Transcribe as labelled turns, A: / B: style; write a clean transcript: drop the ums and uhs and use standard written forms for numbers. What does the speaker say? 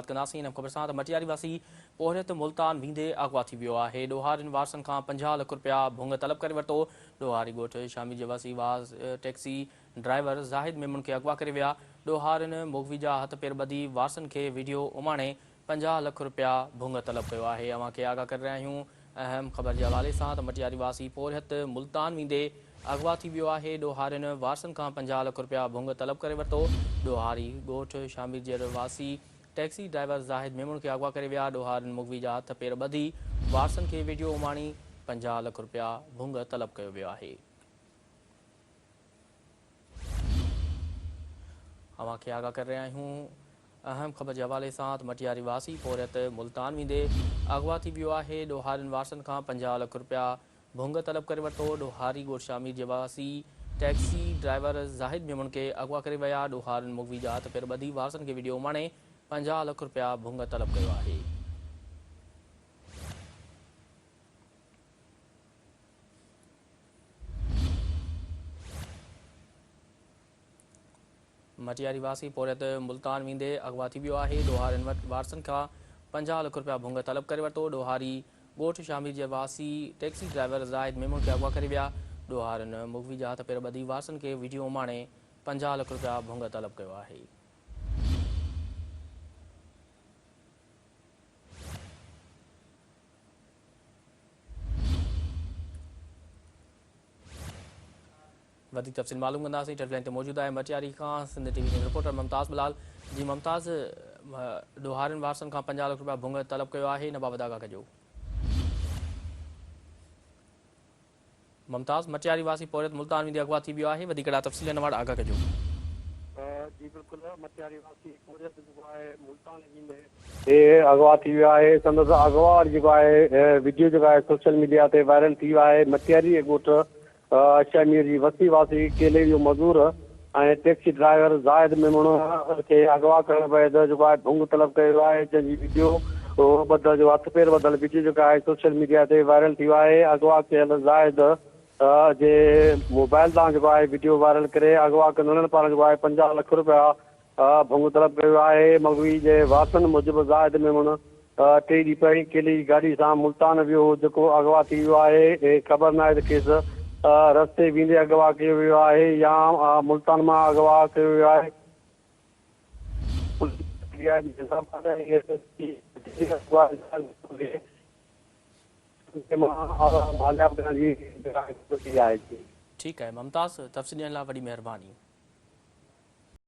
A: कंदासीं इन ख़बर सां त मटियारी वासी पोहरियत मुल्तान वेंदे अगवा थी वियो आहे। ॾोहारियुनि वारसनि खां 50 लख रुपया भुंग तलब करे वरितो। ॾोहारी ॻोठ शामी जे वासी वास टैक्सी ड्राइवर ज़ाहिद मेमन खे अगवा करे विया। ॾोहारियुनि मुगवी जा हथ पेर ॿधी वारसनि खे वीडियो उमाणे 50 लख रुपया भुंग तलब कयो आहे। अव्हां खे आगाह करे रहिया आहियूं अहम ख़बर जे हवाले सां त मटियारी वासी पोहरियत मुल्तान वेंदे अगवा थी वियो आहे। ॾोहारियुनि वारसनि खां 50 लख रुपया भुंग तलब करे वरितो। ॾोहारी ॻोठ शामिर जे वासी टैक्सी ड्राइवर ज़ाहिद मेमन खे अगवा करे विया। ॾोहारियुनि मुगवी जा हथ पेर ॿधी वारसनि खे वीडियो उमाणी 50 लख रुपया भुंग तलब कयो वियो आहे। अव्हां खे आगाह करे रहिया आहियूं अहम ख़बर जे हवाले सां त मटियारी वासी पोहरियत मुल्तान वेंदे अगवा थी वियो आहे। ॾोहारियुनि वारसनि खां 50 लख रुपया भुंग तलब करे वरितो। ॾोहारी ॻोठ शामिर जे वासी टैक्सी ड्राइवर ज़ाहिद मेमन खे अगवा करे विया। ॾोहारियुनि मुगवी जा हथ पेर ॿधी वारसनि खे वीडियो उमाणे 50 लख रुपया भुंग तलब कयो आहे। मटियारी वासी पोहरियत मुल्तान वेंदे अगवा थी वियो आहे। ॾोहारियुनि वारसनि खां 50 लख रुपया भुंग तलब करे वरितो। ॾोहारी ॻोठ शामिर जे वासी टैक्सी ड्राइवर ज़ाहिद मेमन खे अगवा करे विया। ॾोहारियुनि मुगवी जा हथ पेर ॿधी वारसनि खे वीडियो उमाणे 50 लख रुपया भुंग तलब कयो आहे। वधीक तफ़सील मालूम कंदासीं। टेलीफोन ते मौजूदु आहे मटियारी खां सिंध टीवी जे रिपोर्टर मुमताज़ बिलाल। जी मुमताज़, ॾोहारियुनि वारसनि खां 50 लख रुपया भुंग तलब कयो आहे, इन बाबति आगाह कजो। मुमताज़, मटियारी वासी पोहरियत मुल्तान वेंदे अगवा थी वियो आहे, वधीक तफ़सील इन वटि आगाह कजो।
B: जी बिल्कुल, मटियारी वासी पोहरियत जेको आहे मुल्तान वेंदे अगवा थी वियो आहे। संदसि अगवा जेको आहे वीडियो जेको आहे सोशल मीडिया ते वायरल थी वियो आहे। मटियारी ॻोठ शामीर जी वसी वासी केले जो मज़दूर ऐं टैक्सी ड्राइवर ज़ाहिद मेमन खे अगवा करण बैदि जेको आहे भुंग तलब कयो वियो आहे, जंहिंजी वीडियो ॿधल जो हथ पेर ॿधल वीडियो जेको आहे सोशल मीडिया ते वायरल थी वियो आहे। अगवा कयल ज़ाहिद जे मोबाइल तां जेको आहे वीडियो वायरल करे अगवा कंदड़नि पारां जेको आहे 50 लख रुपया भुंग तलब कयो आहे। मगवी जे वासनि मूजिबि ज़ाहिद मेमन 3 ॾींहं पहिरीं केले जी गाॾी सां मुल्तान वियो जेको अगवा थी वियो आहे। ख़बर न आहे त खेसि रस्ते वेंदे अगवा कयो वियो आहे या मुल्तान मां अगवा कयो वियो आहे।
A: ठीकु आहे मुमताज़, तफ़सील ॾियण लाइ वॾी महिरबानी।